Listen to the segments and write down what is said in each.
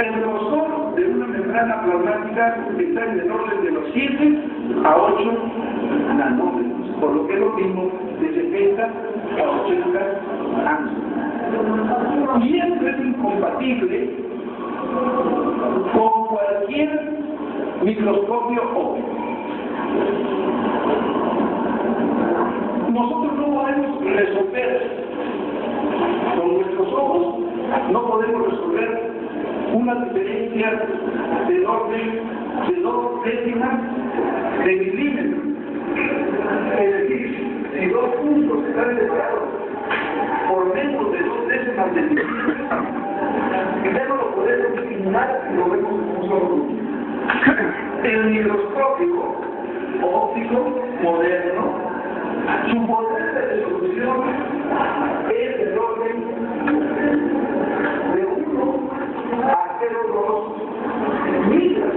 El grosor de una membrana plasmática está en el orden de los 7 a 8 nanómetros, por lo que es lo mismo de 70 a 80 años. Y esto es incompatible con cualquier microscopio óptico. Nosotros no podemos resolver con nuestros ojos, no podemos resolver una diferencia del orden de 2 décimas de milímetro. Es decir, si dos puntos están separados por menos de 2 décimas de milímetro, ya no lo podemos discriminar y lo vemos como un solo punto. El microscopio óptico moderno, su poder de resolución es del orden de 1 a 0,2 micras.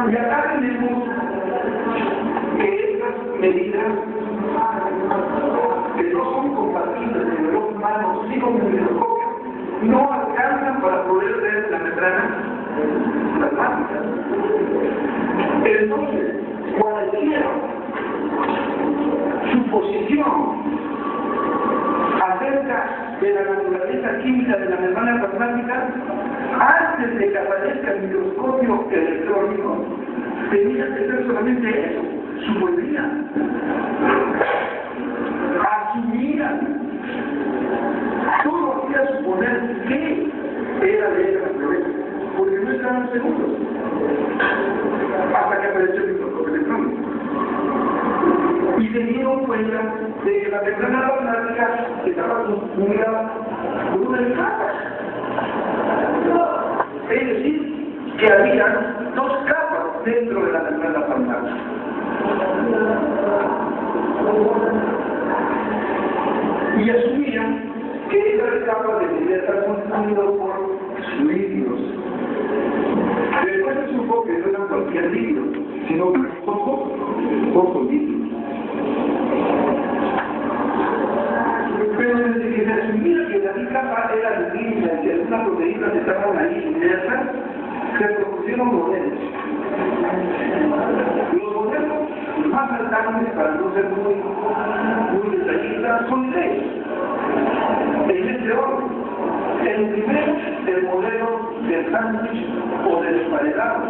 Y acá tenemos que estas medidas, que no son compatibles con el ojo humano, sí con el microscopio, no alcanzan para poder ver la membrana plasmática. Entonces, cualquier suposición acerca de la naturaleza química de la membrana plasmática, antes de que aparezca el microscopio electrónico, tenía que ser solamente eso, suponían, asumían, todo hacía suponer que era de esa naturaleza, porque no estaban seguros, hasta que apareció el microscopio electrónico. Y se dieron cuenta de que la membrana plasmática estaba construida por una capa. Es decir, que había 2 capas dentro de la membrana plasmática. Y asumían que esas capas deberían estar constituidas por líquidos. Después se supo que no eran cualquier líquido, sino que poco líquido. Pero desde que se asumía que la capa era líquida y que algunas proteínas estaban ahí inmersas, se propusieron modelos. Los modelos más cercanos, para no ser muy detallistas, son 3. En este orden. El primero, el modelo del sándwich o del emparedado,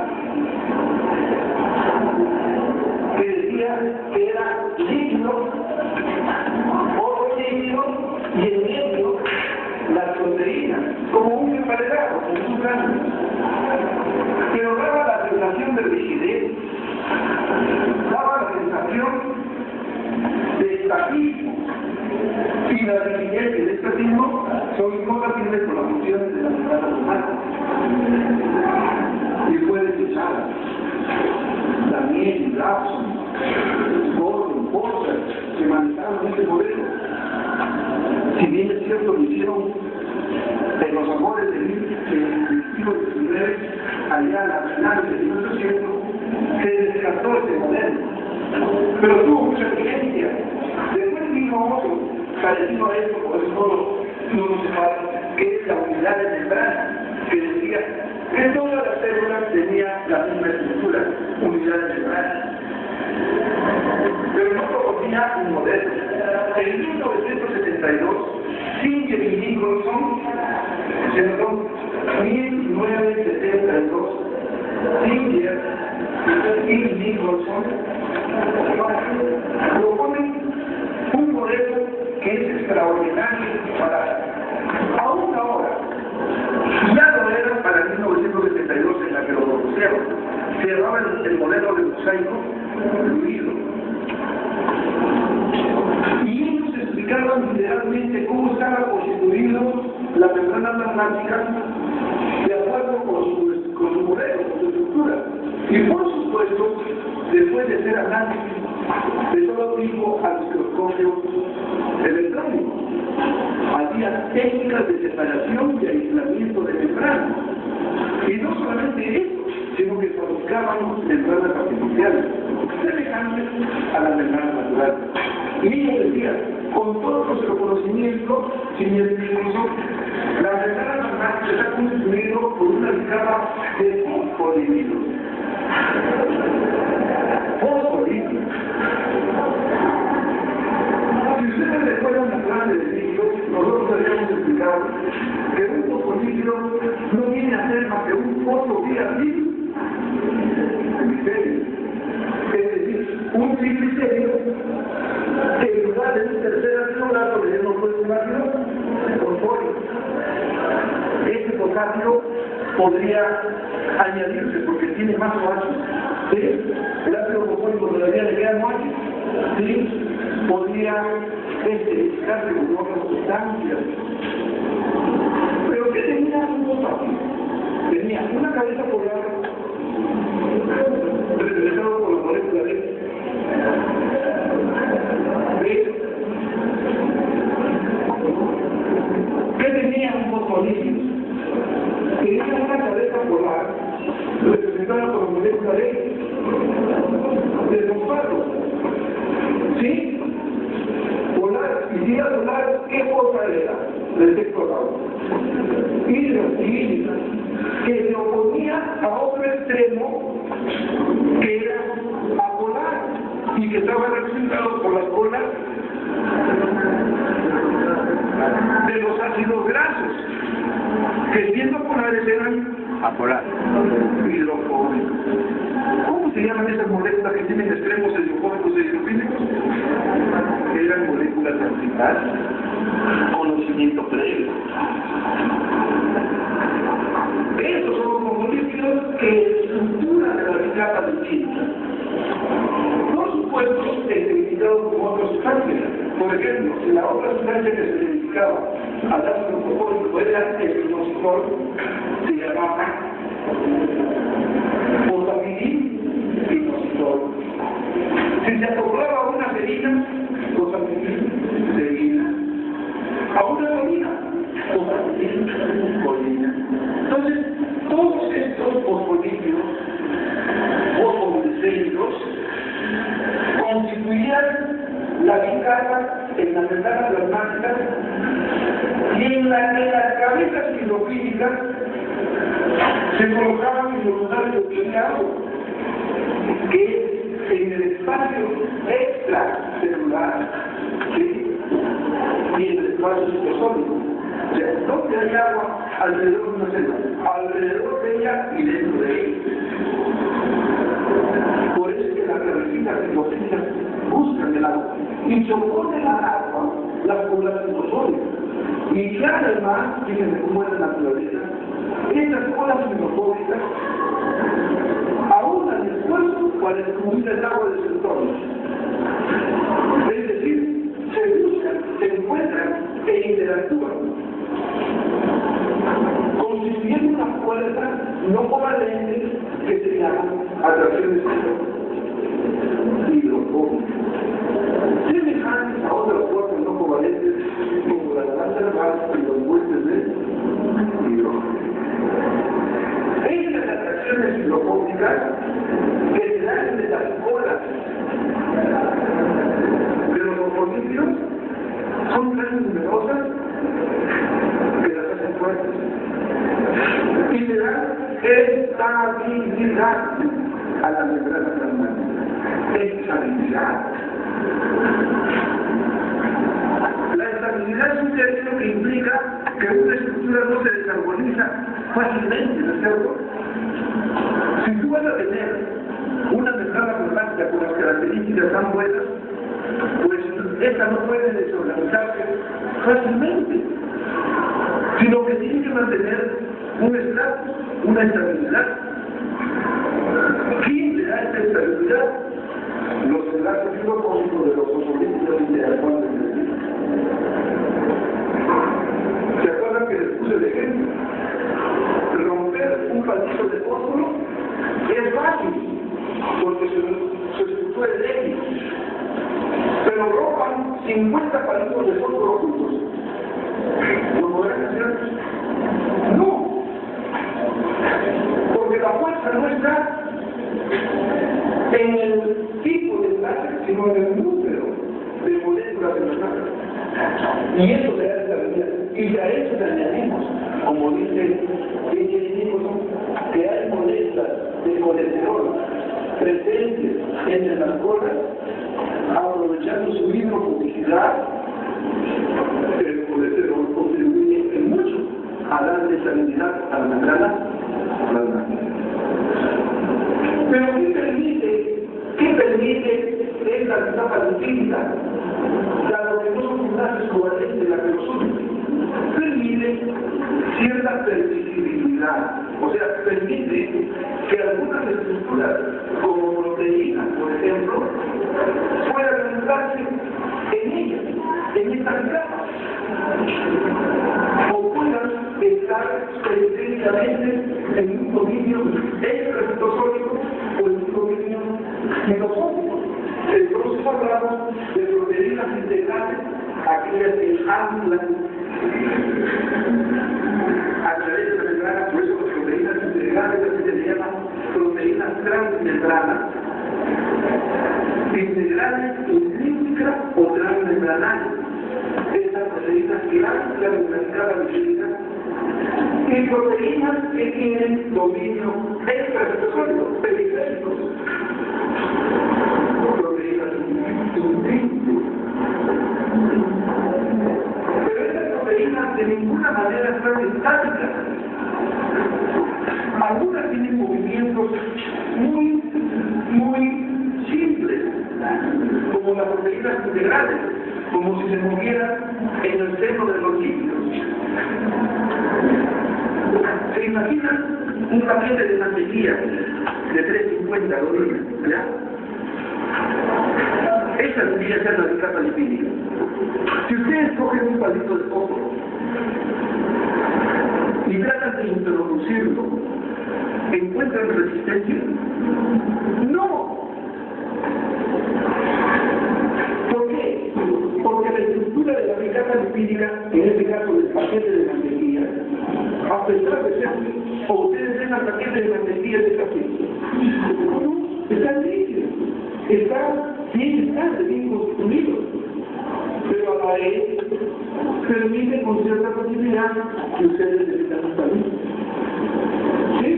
que decía que era líquido, otro líquido y en medio las proteínas, como un emparedado, como un sándwich. Pero daba la sensación de rigidez, daba la sensación de estatismo. Y la rigidez y el estatismo son incompatibles con las funciones de la membrana plasmática. Y fue desechada. Daniel, Lapson, Gordon, Porter, que manejaron este modelo. Si bien es cierto, lo hicieron en los amores del siglo XIX, allá a finales del 1800, se descartó este modelo. Pero tuvo mucha vigencia. Después vino otro, parecido a esto, por eso no se sabe, que es la unidad de membrana, que decía que todas las células tenían la misma estructura, unidad de membrana. Pero no proponía un modelo. En 1972, Singer y Nicholson, perdón, 1972, Singer y Nicholson proponen un modelo que es extraordinario para aún ahora. Ya lo era para 1972 en la que lo propusieron. Se llamaba el modelo de mosaico fluido. Y ellos explicaban literalmente cómo estaba constituido la membrana plasmática de acuerdo con su modelo, con su estructura. Y por supuesto, después de hacer análisis de todo tipo al microscopio electrónico, había técnicas de separación y aislamiento de membranas. Y no solamente eso, sino que fabricaban membranas artificiales, semejantes a las membranas naturales. Y ellos decían, con todos los conocimientos científicos, la membrana plasmática está constituida por una capa de fosfolípidos. Fosfolípidos. Si ustedes recuerdan la clase de líquidos, nosotros habíamos explicado que un fosfolípido no viene a ser más que un fosfoglicérido. Es decir, un triglicérido que en lugar de un tercer ácido graso le demos un ácido fosfórico. Este fosfácido podría añadirse porque tiene más OH. ¿Sí? El ácido fosfórico todavía le queda OH. ¿Sí? Podría mezclarse con otras sustancias. Pero ¿qué tenía un fosfácido? Tenía una cabeza polar representado por la molécula de ¿qué tenía un fosfolípido? Tenía una cabeza polar representada por la molécula de fosfato. ¿Sí? Polar, y si era polar, ¿qué cosa era? Del texto acabo. Hidroxilina, que se oponía a otro extremo que era apolar y que estaba representado por las colas de los ácidos grasos, que siendo polares eran apolar, hidrofóbicos. ¿Cómo se llaman esas moléculas que tienen extremos hidrofóbicos e hidrofílicos? Eran moléculas antipares. Conocimiento previo. Estos son los fosfolípidos que estructuran la capa distinta. Por supuesto, identificados como otras sustancias. Por ejemplo, si la otra sustancia que se identificaba al ácido fosfórico era el inositol, se llamaba fosfamidin-inositol. Si se acoplaba a una serina, fosfamidin-serina. A una colina, fosfamidin-colina. Entonces, todos estos fosfolípidos, fosfoglicéridos, constituían la bicapa en la membrana plasmática y en la que las cabezas hidrofílicas se colocaban hidrogenados de agua, que en el espacio extracelular, ¿sí? Y en el espacio citosólico. O sea, donde hay agua alrededor de una célula, alrededor de ella y dentro de ella. Por eso es que las cabecitas hidrofílicas buscan el agua y se oponen al agua las colas citosólicas. Y que además, fíjense cómo es la naturaleza, estas colas hidrofóbicas aunan el esfuerzo para excluir el agua de su entorno. Es decir, se buscan, se encuentran e interactúan, constituyendo una fuerza no covalente que se llama atracción de hidrofóbica. Semejantes a otras fuerzas no covalentes como la lanza y los puentes de hidrógeno. Estas atracciones hidrofóbicas que se dan de las colas de los fosfolípidos son tan numerosas que las hacen fuertes y le dan estabilidad a la membrana plasmática. Estabilidad. La estabilidad es un término que implica que una estructura no se descarboniza fácilmente, ¿no es cierto? Si tú vas a tener una membrana plasmática con las características tan buenas, pues esta no puede desorganizarse fácilmente, sino que tiene que mantener un estatus, una estabilidad. ¿Quién le da esta estabilidad? Los enlaces hidrofóbicos de los fosfolípidos interactuando entre sí. ¿Se acuerdan que les puse el ejemplo? Romper un palito de fósforo es fácil, porque su estructura es débil. Pero rompan 50 palitos de fósforo juntos. ¿Lo podrán hacer? No. Porque la fuerza no está en el tipo de enlace, sino en el número de moléculas en la nave. Y eso le da estabilidad. Y a eso le añadimos, como dice Nicholson, que hay moléculas de colesterol presentes entre las colas, aprovechando su hidrofobicidad. El colesterol contribuye mucho a darle estabilidad a la membrana plasmática. Pero ¿qué permite esta etapa lipídica? Dado que no son enlaces covalentes la que los unen, permite cierta permisibilidad, o sea, permite que algunas estructuras, como proteínas, por ejemplo, puedan enlazarse en ellas, en estas capas, o puedan estar precisamente en un dominio extracitosólico o en un dominio mesosólico. Entonces hablamos de proteínas integrales, aquellas que anclan a través de la membrana, por eso las proteínas integrales se le llaman proteínas transmembranas, integrales intrínseca o transmembranales. Estas proteínas que anclan en la escala lipídica y proteínas que tienen dominio extracitosólico, periféricos. Proteínas intrínsecas. Pero estas proteínas de ninguna manera están estáticas. Algunas tienen movimientos muy simples, como las proteínas integrales, como si se movieran en el seno de los líquidos. ¿Se imaginan un paquete de mantequilla de 350 calorías? ¿Ya? Esa debería ser la capa lipídica. Si ustedes cogen un palito de coco y tratan de introducirlo, ¿encuentran resistencia? ¡No! ¿Por qué? Porque la estructura de la capa lipídica, en este caso del paquete de mantequilla, a pesar de ser, o ustedes ven el paquete de mantequilla de café, no, está líquido, está bien construido, pero a la vez permite con cierta facilidad que ustedes necesitan un palito. ¿Sí?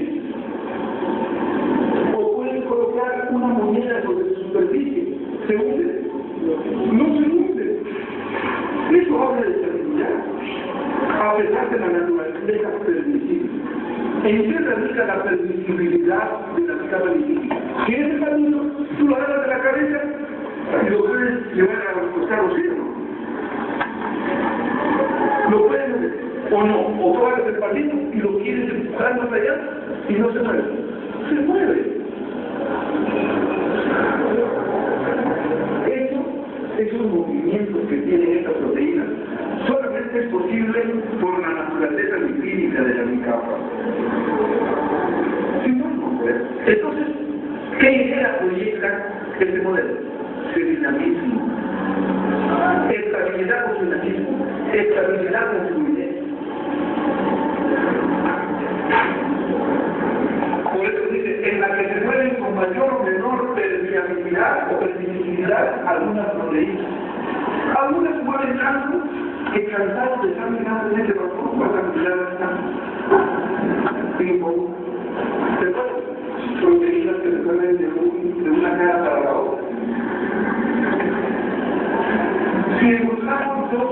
O pueden colocar una moneda sobre su superficie. ¿Se hunde? No se hunde. Eso habla de estabilidad, a pesar de la naturaleza permisible. ¿En qué radica la permisibilidad de la capa lipídica? Que ese palito tú lo agarras de la cabeza y lo puedes llevar a los carros ciegos. Lo puedes o no, o tú agarras el palito y lo quieres empujar más allá y no se mueve. Se mueve. Esos movimientos que tienen estas proteínas solamente es posible por la naturaleza lipídica de la bicapa. Entonces, ¿qué idea proyecta este modelo? Dinamismo, estabilidad con dinamismo, estabilidad con fluidez. Por eso dice, en la que se mueven con mayor o menor permeabilidad o permisibilidad algunas proteínas. Algunas se mueven tanto que cansados de sangre antes de que los van a mirar bastante. Proteínas que se mueven de una cara para la otra. Si encontramos dos